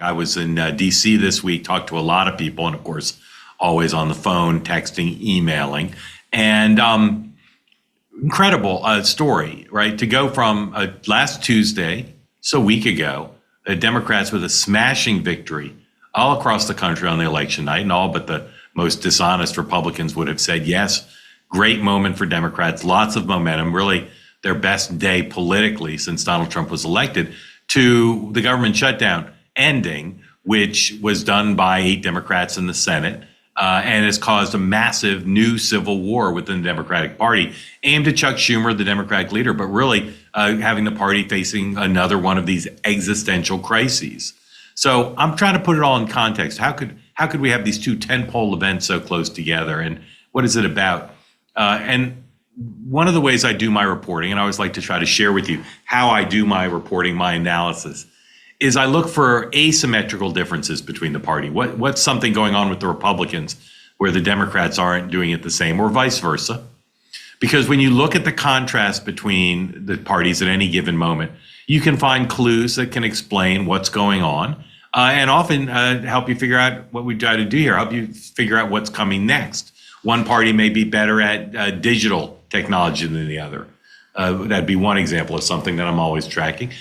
I was in D.C. this week, talked to a lot of people, and of course, always on the phone, texting, emailing, and incredible story, right? To go from last Tuesday, so a week ago, the Democrats with a smashing victory all across the country on the election night, and all but the most dishonest Republicans would have said yes. Great moment for Democrats, lots of momentum, really their best day politically since Donald Trump was elected, to the government shutdown ending, which was done by 8 Democrats in the Senate, and has caused a massive new civil war within the Democratic Party, aimed at Chuck Schumer, the Democratic leader, but really having the party facing another one of these existential crises. So I'm trying to put it all in context. How could we have these two tentpole events so close together, and what is it about? And one of the ways I do my reporting, and I always like to try to share with you how I do my reporting, my analysis, is I look for asymmetrical differences between the party. What's something going on with the Republicans where the Democrats aren't doing it the same, or vice versa? Because when you look at the contrast between the parties at any given moment, you can find clues that can explain what's going on, and often help you figure out what we try to do here, help you figure out what's coming next. One party may be better at digital technology than the other. That'd be one example of something that I'm always tracking.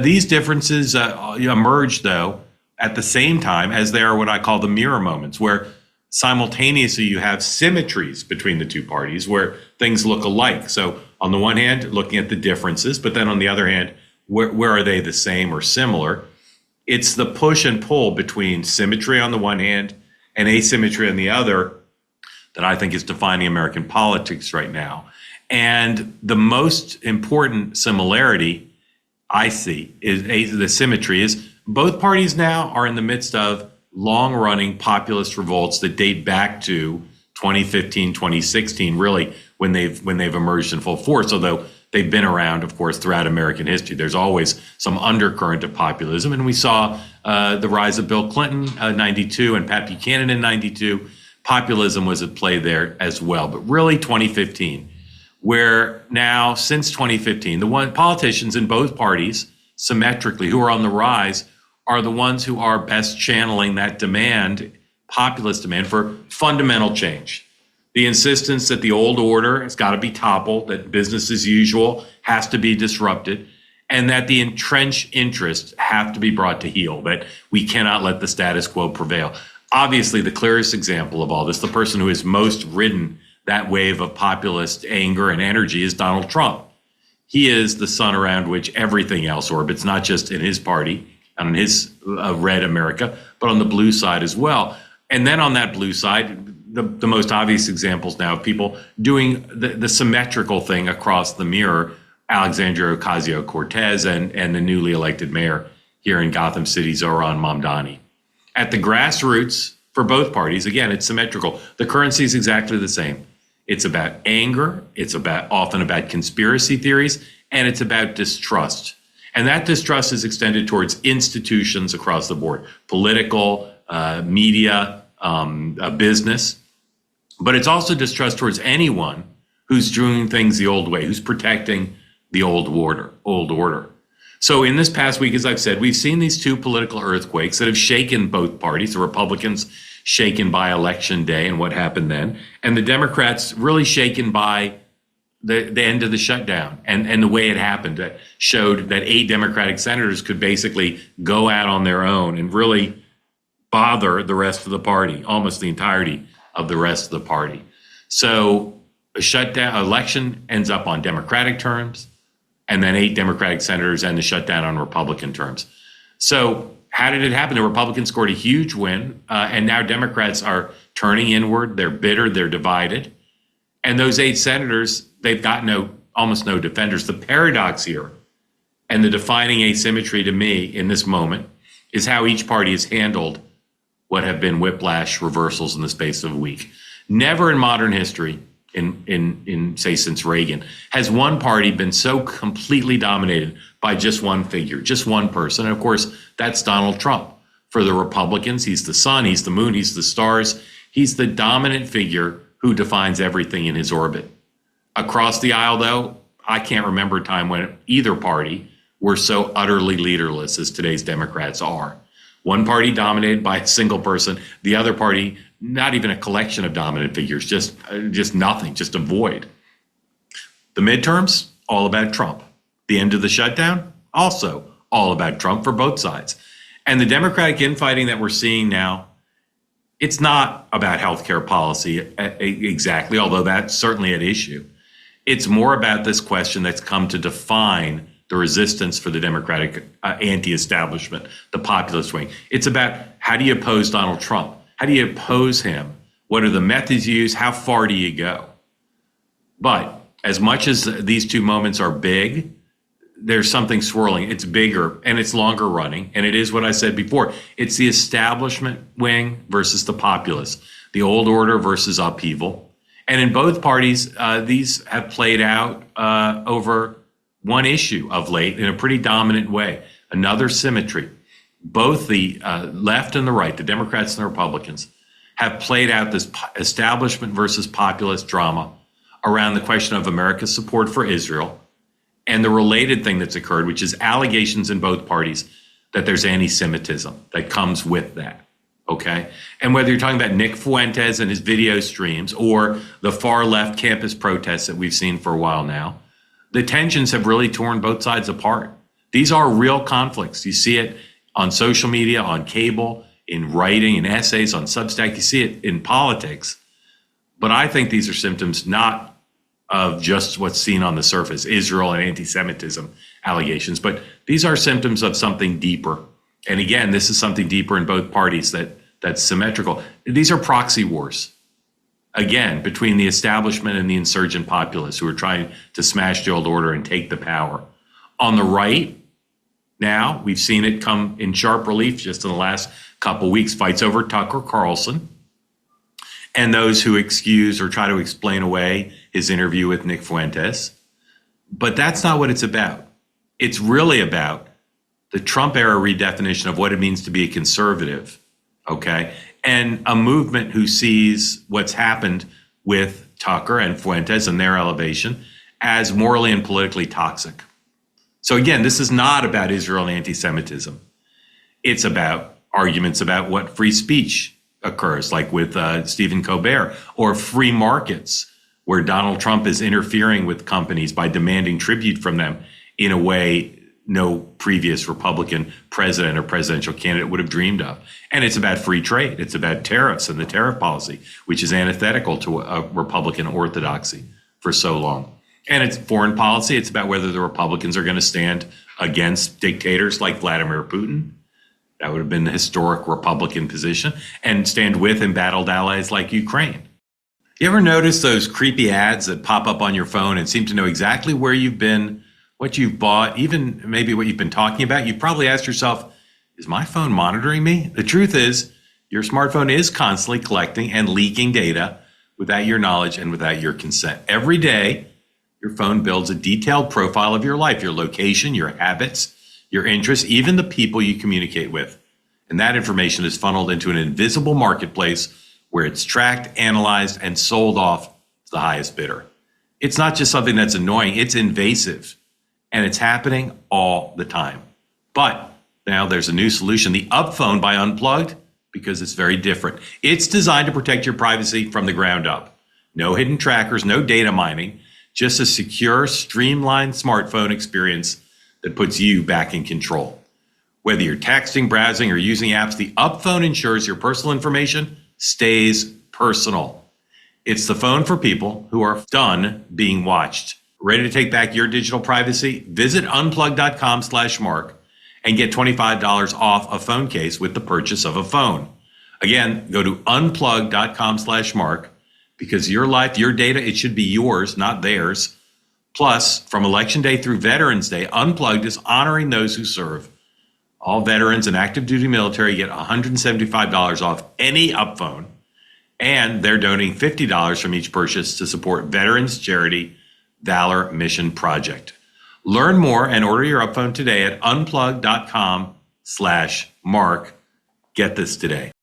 These differences emerge, though, at the same time as they are what I call the mirror moments, where simultaneously you have symmetries between the two parties where things look alike. So on the one hand, looking at the differences, but then on the other hand, where are they the same or similar? It's the push and pull between symmetry on the one hand and asymmetry on the other that I think is defining American politics right now. And the most important similarity I see is the symmetry is both parties now are in the midst of long-running populist revolts that date back to 2015, 2016, really when they've emerged in full force, although they've been around, of course, throughout American history. There's always some undercurrent of populism, and we saw the rise of Bill Clinton, 92, and Pat Buchanan in 92. Populism was at play there as well, but really 2015. Where now, since 2015, politicians in both parties, symmetrically, who are on the rise, are the ones who are best channeling that demand, populist demand, for fundamental change. The insistence that the old order has got to be toppled, that business as usual has to be disrupted, and that the entrenched interests have to be brought to heel, that we cannot let the status quo prevail. Obviously, the clearest example of all this, the person who has most ridden that wave of populist anger and energy, is Donald Trump. He is the sun around which everything else orbits, not just in his party and in his red America, but on the blue side as well. And then on that blue side, the most obvious examples now of people doing the symmetrical thing across the mirror, Alexandria Ocasio-Cortez and the newly elected mayor here in Gotham City, Zohran Mamdani. At the grassroots for both parties, again, it's symmetrical. The currency is exactly the same. It's about anger, it's often about conspiracy theories, and it's about distrust. And that distrust is extended towards institutions across the board, political, media, business. But it's also distrust towards anyone who's doing things the old way, who's protecting the old order. So in this past week, as I've said, we've seen these two political earthquakes that have shaken both parties, the Republicans shaken by Election Day and what happened then, and the Democrats really shaken by the end of the shutdown and the way it happened. That showed that 8 Democratic senators could basically go out on their own and really bother the rest of the party, almost the entirety of the rest of the party. So a shutdown election ends up on Democratic terms, and then 8 Democratic senators end the shutdown on Republican terms. So how did it happen? The Republicans scored a huge win, and now Democrats are turning inward. They're bitter. They're divided. And those 8 senators, they've got almost no defenders. The paradox here and the defining asymmetry to me in this moment is how each party has handled what have been whiplash reversals in the space of a week. Never in modern history, in say since Reagan, has one party been so completely dominated by just one figure, just one person. And of course, that's Donald Trump. For the Republicans, he's the sun, he's the moon, he's the stars. He's the dominant figure who defines everything in his orbit. Across the aisle, though, I can't remember a time when either party were so utterly leaderless as today's Democrats are. One party dominated by a single person, the other party, not even a collection of dominant figures, just nothing, just a void. The midterms, all about Trump. The end of the shutdown, also all about Trump for both sides. And the Democratic infighting that we're seeing now, it's not about healthcare policy exactly, although that's certainly at issue. It's more about this question that's come to define the resistance for the Democratic anti-establishment, the populist wing. It's about, how do you oppose Donald Trump? How do you oppose him? What are the methods you use? How far do you go? But as much as these two moments are big, there's something swirling. It's bigger and it's longer running. And it is what I said before. It's the establishment wing versus the populace, the old order versus upheaval. And in both parties, these have played out over one issue of late in a pretty dominant way. Another symmetry. Both the left and the right, the Democrats and the Republicans, have played out this establishment versus populist drama around the question of America's support for Israel and the related thing that's occurred, which is allegations in both parties that there's anti-Semitism that comes with that. Okay. And whether you're talking about Nick Fuentes and his video streams or the far left campus protests that we've seen for a while now, the tensions have really torn both sides apart. These are real conflicts. You see it on social media, on cable, in writing, in essays, on Substack. You see it in politics. But I think these are symptoms not of just what's seen on the surface, Israel and anti-Semitism allegations, but these are symptoms of something deeper. And again, this is something deeper in both parties that's symmetrical. These are proxy wars, again, between the establishment and the insurgent populace who are trying to smash the old order and take the power. On the right, now, we've seen it come in sharp relief just in the last couple weeks, fights over Tucker Carlson and those who excuse or try to explain away his interview with Nick Fuentes. But that's not what it's about. It's really about the Trump era redefinition of what it means to be a conservative, okay? And a movement who sees what's happened with Tucker and Fuentes and their elevation as morally and politically toxic. So again, this is not about Israel and anti-Semitism. It's about arguments about what free speech occurs, like with Stephen Colbert, or free markets, where Donald Trump is interfering with companies by demanding tribute from them in a way no previous Republican president or presidential candidate would have dreamed of. And it's about free trade. It's about tariffs and the tariff policy, which is antithetical to a Republican orthodoxy for so long. And it's foreign policy. It's about whether the Republicans are going to stand against dictators like Vladimir Putin. That would have been the historic Republican position, and stand with embattled allies like Ukraine. You ever notice those creepy ads that pop up on your phone and seem to know exactly where you've been, what you've bought, even maybe what you've been talking about? You probably asked yourself, is my phone monitoring me? The truth is, your smartphone is constantly collecting and leaking data without your knowledge and without your consent. Every day, your phone builds a detailed profile of your life, your location, your habits, your interests, even the people you communicate with. And that information is funneled into an invisible marketplace where it's tracked, analyzed, and sold off to the highest bidder. It's not just something that's annoying, it's invasive. And it's happening all the time. But now there's a new solution, the Up Phone by Unplugged, because it's very different. It's designed to protect your privacy from the ground up. No hidden trackers, no data mining, just a secure, streamlined smartphone experience that puts you back in control. Whether you're texting, browsing, or using apps, the Up Phone ensures your personal information stays personal. It's the phone for people who are done being watched. Ready to take back your digital privacy? Visit unplug.com/Mark and get $25 off a phone case with the purchase of a phone. Again, go to unplug.com/Mark, because your life, your data, it should be yours, not theirs. Plus, from Election Day through Veterans Day, Unplugged is honoring those who serve. All veterans and active duty military get $175 off any Up Phone, and they're donating $50 from each purchase to support veterans charity Valor Mission Project. Learn more and order your Up Phone today at unplug.com/Mark. Get this today.